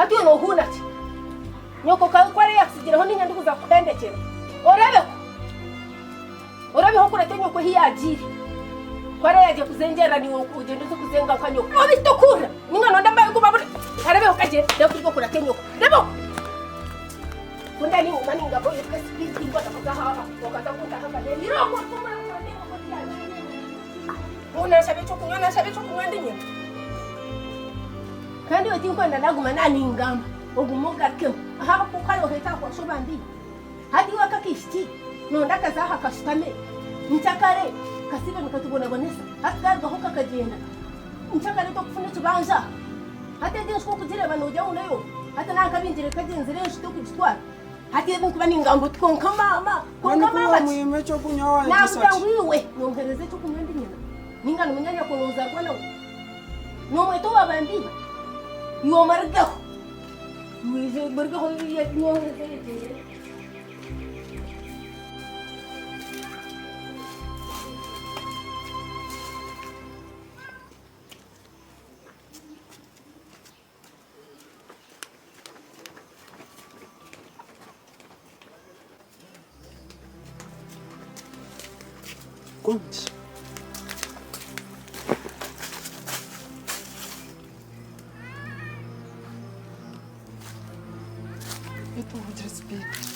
hati no hunati nyoko kwari yaksigiraho n'inyandugu za kudendekera orabeho kurate nyoko hiyajiri kwari yaje kuzengera ni ugende zo kuzenga kwa nyoko obitukura ningano ndambaye kubabure arabeho kaje ndakuriko kurate nyoko rebo kunda ni maninga boye kasi ngwa kuzaha wakata kunda hanga ni romo kumara kwa ndiko kwa una sabe chokunywa ndinya kandi wati nkwenda naguma nani ngamba ogumuga kem aha kukalo heta kwa sobandi hadi wakakishti no ndakazaha kashitame ntakare kasibe nikatubona bonesa hataga hoka kagenda ntakare to kufuna tubanja hata je shiko kujire bano ujya unayo hata nakabinjire kagenzire nshito kujitwara hati yebu kuba ningambo tkonka mama mwime cyo kunyawa nakutangiwe nongereze cyo kunywa ndinyana ningano munyanya kunoza rwana no mweto babandi yo margaho wize margaho ya nyoreze Conte. Eu tô muito respeito.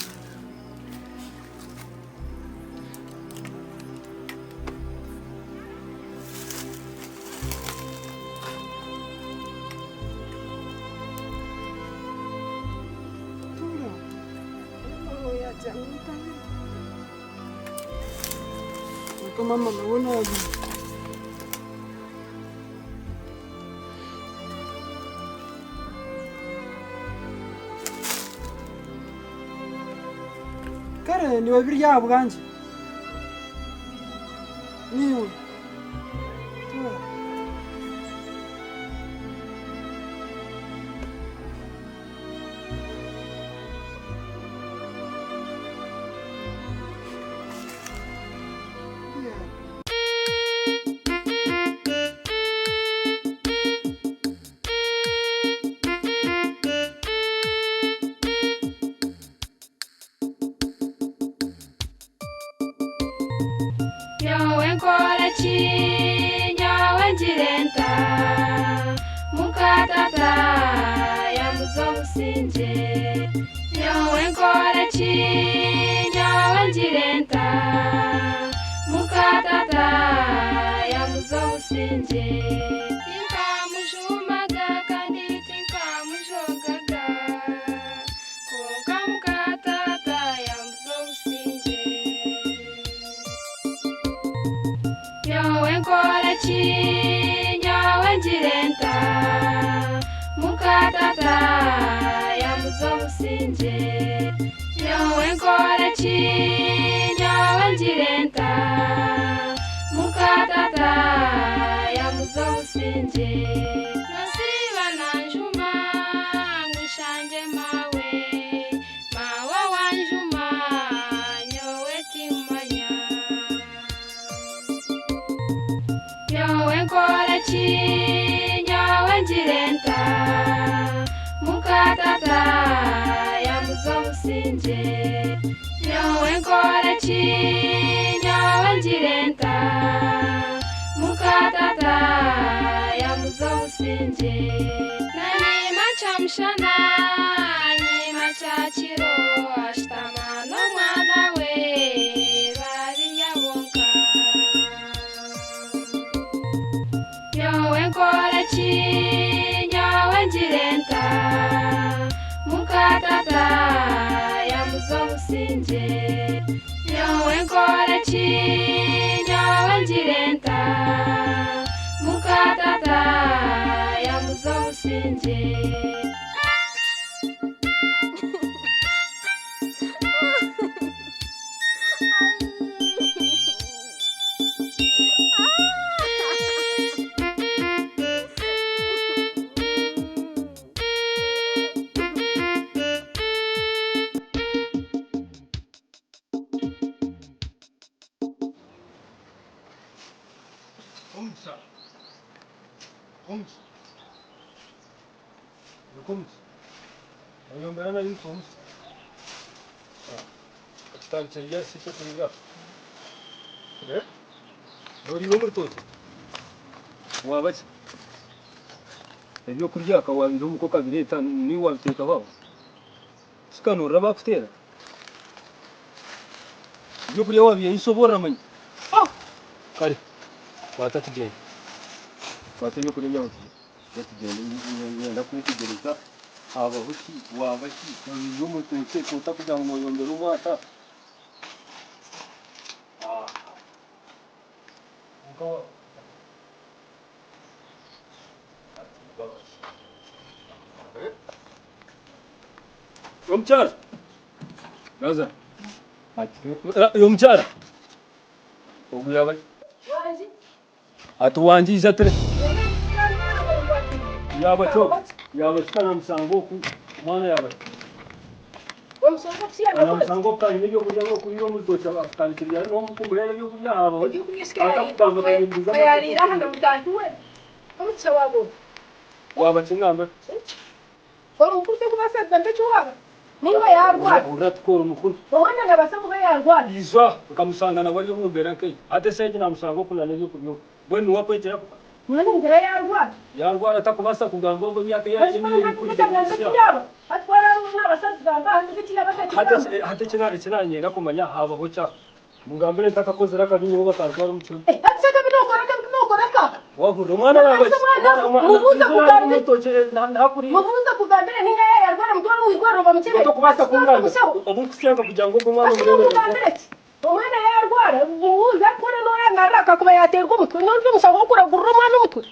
Mama naona aje. Kare ni babiri yabo ganje. Niwe. Nyawe njirenta mukatata ya muzomusinje nyawe nkorechi nyawe njirenta mukatata ya muzomusinje tinka mujumaga kandi tinka mujogaga konka mukatata ya muzomusinje nyawe nkorechi nyawe njirenta mukatata ya muzomusinje nyawe nkorechi nyawe njirenta mukatata ya muzomusinje nasiba nanjuma ngushanje mawe wanjuma nyowe timanya nyawe nkorechi nyawe njirenta mukatata ya muzomusinje nyawe nkorechi nyawe njirenta mukatata ya muzomusinje nani machamshana nyima chachiro ashtamano mwana we bari yabonka nyawe nkorechi nyawe njirenta mukatata ya muzomusinje nyawe nkorechi nyawe njirenta mukatata ya muzomusinje Kommt. Uyombera nari mfunze. Kitandikira sicyo kuriga. Uri no muri toto. Wabaje. Ibyo kurya akawabira umuko kabiri etanu ni wabiteka bawo. Sikanura bakutera. Ibyo kurya wabiye isobora manye. Kare. Watatugenda. Watanyo kuri nyawo. Yatugenda ndakwitegereza. Aba buki wabaki uyu mututse kuta kugira ngo yombere umwata. Yomchara. Gaza. Yomchara. Oguya bai. Wanji. Atuwanji izatre. Yaba cho. Yaba kana msango ku mwana yaba. Wamusango kusiya Ana msango ka nibyo kujya ngo kuyiro mutocha bakandikira no kumurere byo kujya aba. Bayarira hano mutantuwe. Amutsa wabo. Waba chingamba. Urumpuze kubasada mbechuwa. Ninga yarwa. Uratukora umukuru. Ubona nabasamu bayarwa. Izwa ukamusangana wari umubera kai. Ate seje na msango kula nibyo kubyo. Bweni wapo itera. Mwana ngere yarwa. Yarwa atakubasa kugango ngo myaka yaje ni hata kinanyera kumanya haba hoca mugambire ntakakozera kabinyi ngo bakarwara umuco Saka binokoraka. wahura umwana wawe Mubuza kugambira ninga yarwa mutwara wigwaro bamukire. kubasa kunganga ubu kusenga kugira ngo umwana Umwana yarwara ubuza kuri nora naraka kuba yaterwa umutwe n'undi musango kuragurura umwana umutwe.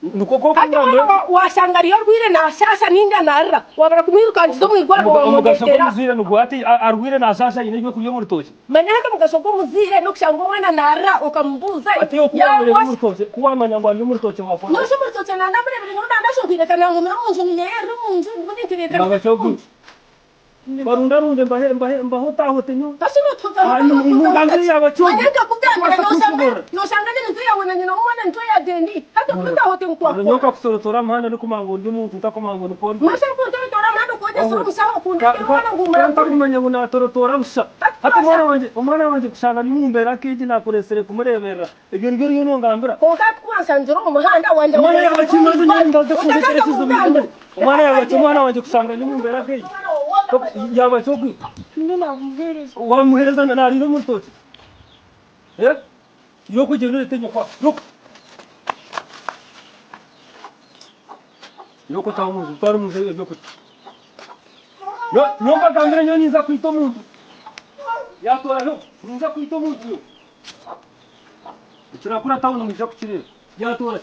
nuko ko kunganga wasanga riyo rwire na sasa ninga narra wabara kumwirukanjiza mu igwaro mugasoko muzire nuko ati arwire na sasa yine cyo kuyo muri toshi manya hata mugasoko muzire no kushanga umwana narra ukambuza ati yo kuwa muri toshi kuwa manya ngo ari muri toshi wapo no se muri toshi na ndabure bino ndasho kwire kana ngo munzu nyero munzu ngudi kwire bagashoku barundarunde mbahotahote nyo basino tuza mugambire yabacho anyanga kugambira no sanga n'inzu yawe na nyina umwana nto ya dendi hata kutahote nkwa nyoka kusorotora mhana no kumango ndi muntu utakomango no pon mase kuntora mwana koje sura musaho kunda mwana ngumara ntakumenya buna torotora busa hata umwana wanje kusanga ni mumbera kiji na kuresere kumurebera ibyo ngiro yuno ngambira koka kwasanziro umuhanda wanje umwana yabachimazo nyanda kuresere sizubindi umwana yabachimana wanje kusanga ni mumbera kiji yabachoki nina muhereza wamuhereza na ari no mutoto yoko jeno tenyo kwa yoko tamu paru mu yoko no bagambira nyoni za kwito muntu yatora no nza kwito muntu kirakura tawu no mija kuchire yatora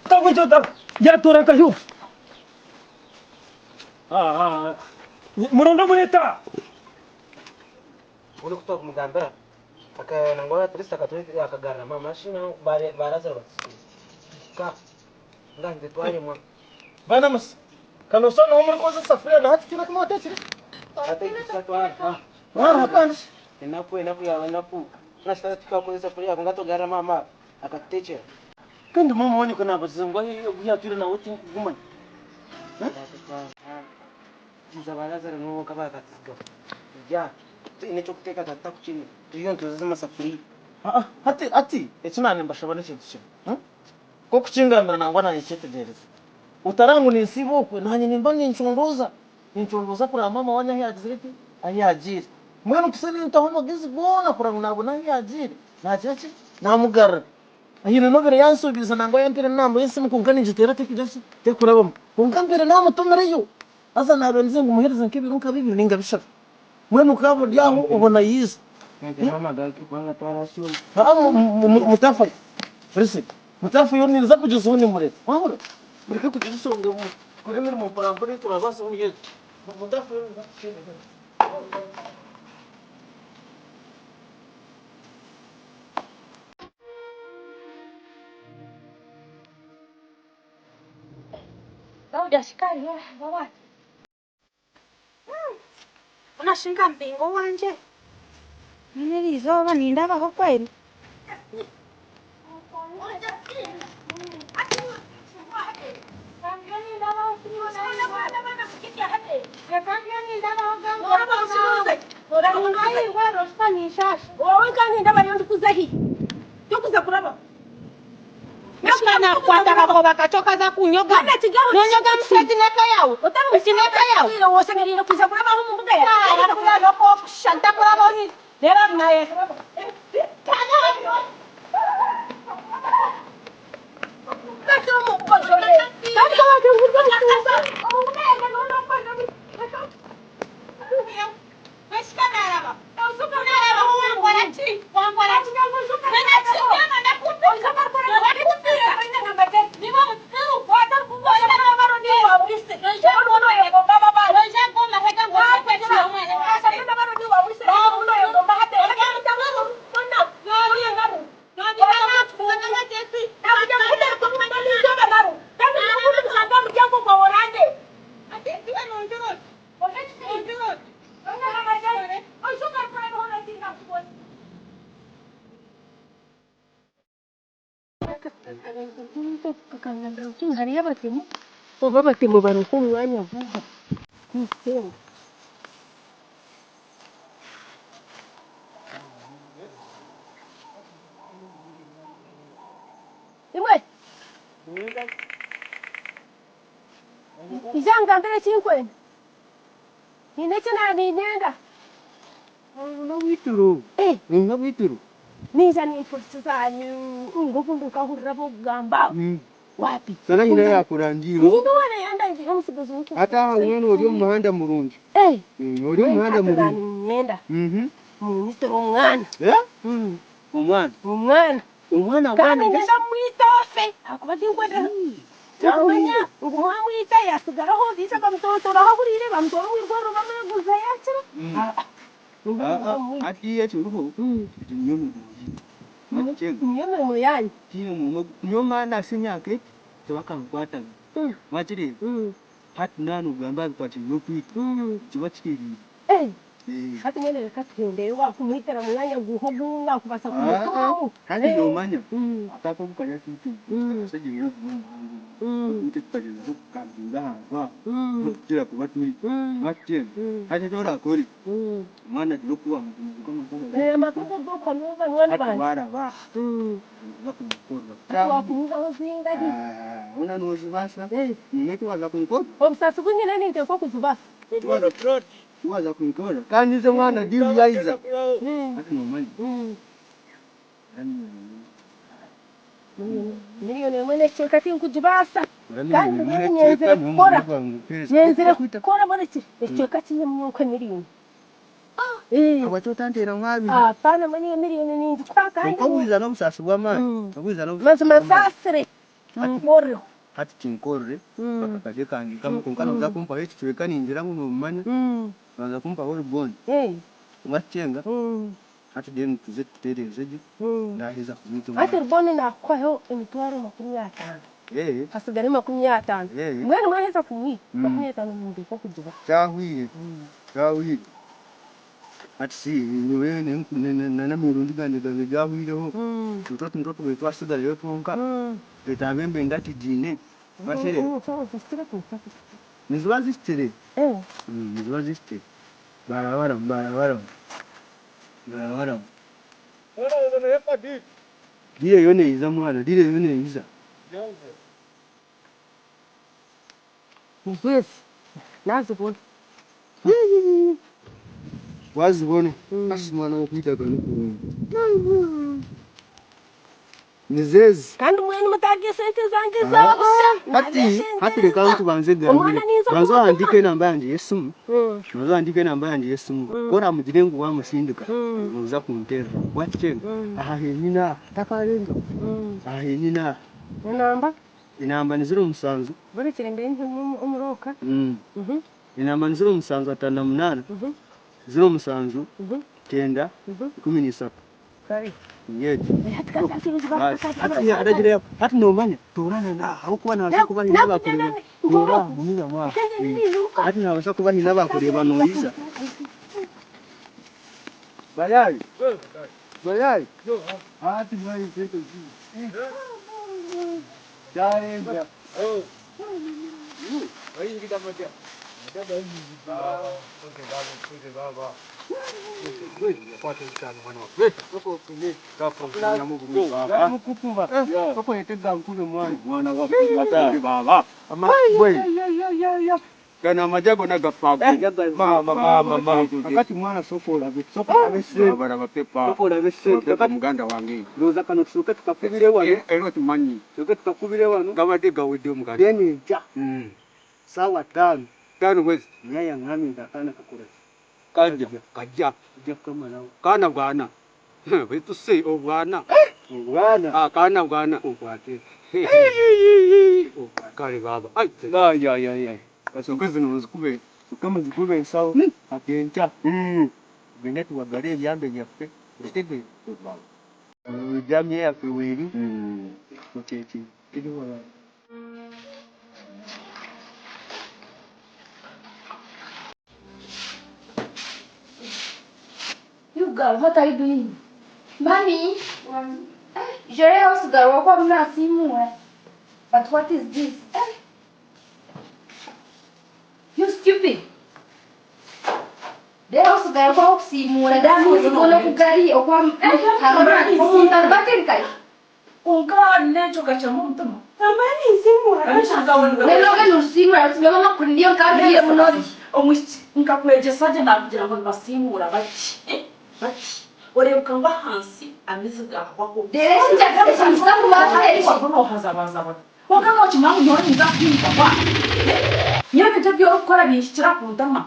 tawu jota yatora kayo muronda muneta uri kutoka kumugambira akanangoya turista katwe akagarra mama shina barazara ka ngande twari mwa bana mas kano sona umur koza safria na hati kila kama tete hata ikisatwa hapana inapo nashita tika koza safria kungato garra mama akateche kando mama wani kana bazangwa ya tira na wotin kugumani Iza barazara no kaba katiga ya inechokuteka tataku chini tuyo tuzima safari hati echina mbashobana chintu ko kuchingamira nangwana nichetegereza utarangu nisibokwe nanye nimbanye nchondoza kura mama wanya yajirete ayajiri mwana kusani ntahono gizi bona kura nabona yajiri nachachi namugara ayine nobere yansubiza nango yampire nambo yesimu kunkani njitera tekijasi tekurabamo kunkambere namutomereyo asa nabenze ngumuhereza nk'ibirunka bibiri ninga bishaka mwe mukabo lyaho ubona yize mama daki kwanga twarasyo mutafa rese mutafa yo niza kugeza ubu ni murete wahora mureke kugeza usonga mu kuri muri mu parambore turabasa uye mutafa yo niza kugeza Udah sekali ya, bawa. Unashinga mbingo wanje. Nini lizoba ninda baho kweli. Ai, waro spani shasha. Wowe kandi ndabari ndikuzahi. Tukuza kuraba. Mwana kwata bako bakachoka za kunyoga. Kana tigaho. Nonyoga msati neka yao. Utamu Sineka yao. Ilo wosengerira kuza kuraba mu mbuga ya. Ara kula loko shanta kuraba ni. Dera naye. Hari abatimu. Oba batimu baruko umwanya vuba. Imwe. Izanga mbere chinkwe. Ninechana ninenda. Unawituru. Unawituru. Niza ni fursa zanyu. Ngokumbuka hurabo gamba. Wapi? Sana ina ya kurandiro. Nino wana yanda ndi amusigazo. Hata ngene uri umuhanda murungi. Uri umuhanda murungi. Nenda. Minister umwana. Umwana. Umwana. Umwana Kandi nenda mwitofe. Akubati nkwenda. Umwana ngumwita yasigaraho bisa bamtotora haburire bamtora wirwaro bameguza yakira. Ati yetu ruho. Nyumu. Nyumu yani. Nyuma na sinyake twakamkwata. Machiri. Hati nanu gamba kwati yopi. Chibachiri. Hati ngene katende wa kumwitera mwanya guhogunga kubasa kumutomu. Hali no manya. Atako kukanya kitu. Saji yo. Mutitaje zukambinga wa. Kira kubatu. Machiri. Hati tora kori. Mwana dilokuwa ngoma. Makuko doko nuva mwana bana. Bara ba. Wa kumuga uzinga di. Una no zibasa. Ngeto waza kunkora. Omsasa kwingine nite ko kuzubasa. Tuwaza trot. Tuwaza kunkora. Kanyize mwana divi yaiza. Hati no manya. Milioni mwene chekati nkujibasa. Kandi nyenzere kukora. Nyenzere kukora bwana chi. Chekati nyamwuka milioni. Abachotandera mwabi. Pana mwenye milioni nyingi kwaka. Ukawiza no musasi wa mani. Ukawiza no. Masasre. Nkoro. Hati chinkorre. Bakakaje kangi kama kunkana uza kumpa yechi chweka ninjira muno manya. Baza kumpa wori boni. Ngachenga. Hati deni tuzetere zeji. Ndaheza kumito. Hati boni na kwa hiyo emitwaro 50. Hasigari 50. Mwana mwaheza kumwi. 50 ndi ko kujiba. Chahuye. Chahuye. Ati si niwe na mirundi gande gawe gawireho. Mtoto wetu asiga leo tonka. Betabembe ngati dine. Bashere. Nizwazistere. Nizwazistere. Bara. Diye yone iza mwana, diye yone iza. Yes. Nazibona. Wazibone. Asimwana okuita kanu. Nizezi. Kandi mwene mutage sente zange zose. Hati reka mtu banze gari. Banzo andike namba yanje yesumu. Banzo andike namba yanje yesumu. Kora mudirengu wa musindika. Muza kuntera. Wachenga. Nina takarenga. Nina. Namba? Inamba ni 07. Bari kirembe umuroka. Inamba ni 0758. 07 9 13. Kari. Yeti. Hati no manya. Torana na haukuwa na wasa kuba hina bakureba. Tora mumiza mwa. Hati na wasa kuba hina bakureba no isa. Bayai. Bayai. Hati bayai seto ji. Jai. Bayi kita macam. Kana majago na gapago. Mama. Wakati mwana soko la bese. Bara bapepa. Soko la bese. Kaka muganda wange. Loza kana tusoke tukakubire wano. Ero tumanyi. Tusoke tukakubire wano. Gabade gawede muganda. Deni ja. Sawa tano. Tano wezi. Nyaya ngami ndakana kakura. Kanja. Kaja. Kaja kama nao. Kana bwana. Wetu sei obwana. Obwana. Kana bwana. Obwate. Kale baba. Ai. Ya. Kasongezi nozikube. Kama zikube sawa. Akencha. Bene tuangalie vyambe vyafe. Steve. Jamii ya kweli. Okay. Ndio wala. You girl, what are you doing? Mommy, Jerry house girl, what am I seeing? But what is this? You stupid. The house girl, what see more than you gonna kugari or come batin. Ungkawa ninachoka cha mtu. Amani simu haraka. Lelo kanu simu asimama kundio kabi mnori. Omushi nkakuleje saje nakugira ngo basimu urabaki. Baki. Ore ukangwa hansi amiziga kwako. Deresi chakesha msamu mafaeli. Wakono hazabaza. Wakanga chimangu nyori nzakwimba kwa. Nyori tabyo okora bishira kuntama.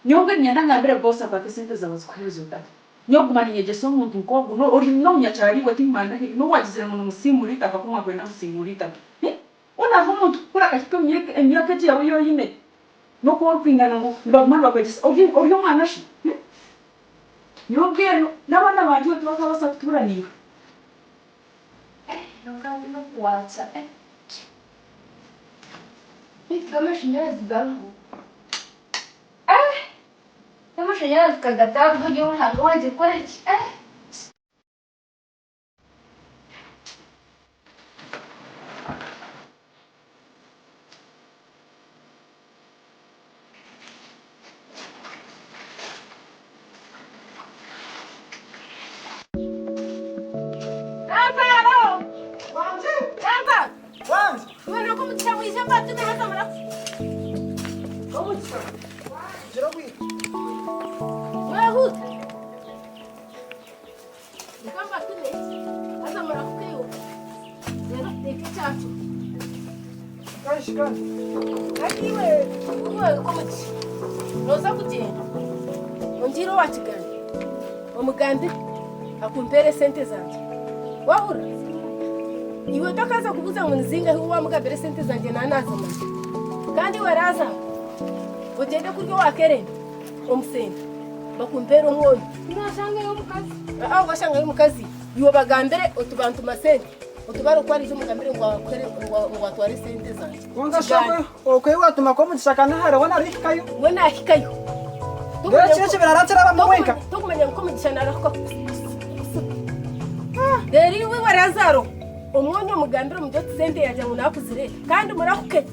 Nyonge nyanda ngabere bossa bakesente zabazikwizo ndati. Nyogumani nyejeso muntu nkogo no ori no nyachari wati mana no wajizira mu musimulita bakoma kwena musimulita. Ona vumuntu kura kashiko myaka je yawo yine. No ko kwingana ngo bagumana bakwejisa ori mwana shi. Nyongero nabana baje twakabasa kuturaniwe. No kuacha. Kama shinyazi bangu. Kama shinyazi kagata bujyo hagwaje kwachi. Omugambi akumpere sente zanje. Wahura. Iwe tokaza kubuza munzinga huwa mugabere sente zanje nanazo. Kandi waraza. Ugende kuryo wakere omusente. Bakumpere omwoyo. Nashanga yo mukazi. Washanga yo mukazi. Iwe bagambere otubantu masente. Otubaro kwari mugambere ngo akere ngo atware sente zanje. Wanga shaka okwewa tumakomu tsakana hara wana rikayo. Wena hikayo. Ndetse biraratira bamwenka. Tukumenya ngo mudishana rako. Deri we warazaro. Omwonyo mugambire mu doti sente yaje munakuzire kandi murakuke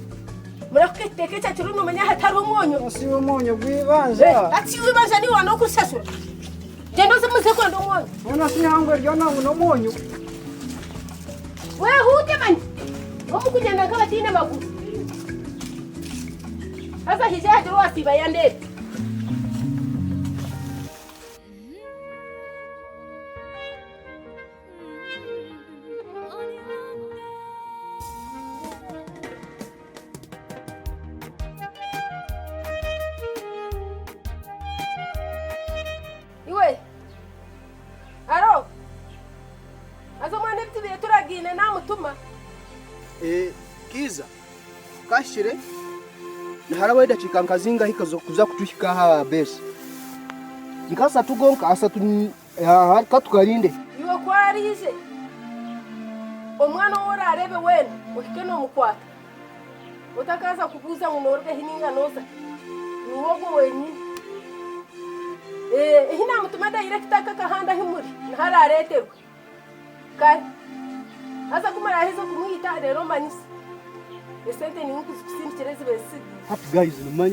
teke cya kiruno menya hatari omwonyo. Si omwonyo gwibanja. Ati wibanja ni wana okusasura. Gendo zimuze ko ndo omwonyo. Ona si hangwe ryo na omwonyo. We hute mani. Omukugenda kabatina maguru. Asa hijaje wasiba yande. Iwe. Aro. Azomane bitibire turagine namutuma. Kiza. Kashire. Naharawe dakika nkazinga hikazo kuza kutushika ha base. Nkasa tugonka asa tu katukarinde. Iwe kwarize. Omwana ora arebe wena ukikeno mukwata. Utakaza kubuza munorbe hininga noza. Nuwogo wenyi. Hina mutuma direct kakahanda himuri. Nahara areterwa. Kai. Asa kumara hizo kumwita rero manisi. Esente ni nkuzi kusindikireze besigi. hati guys nimanya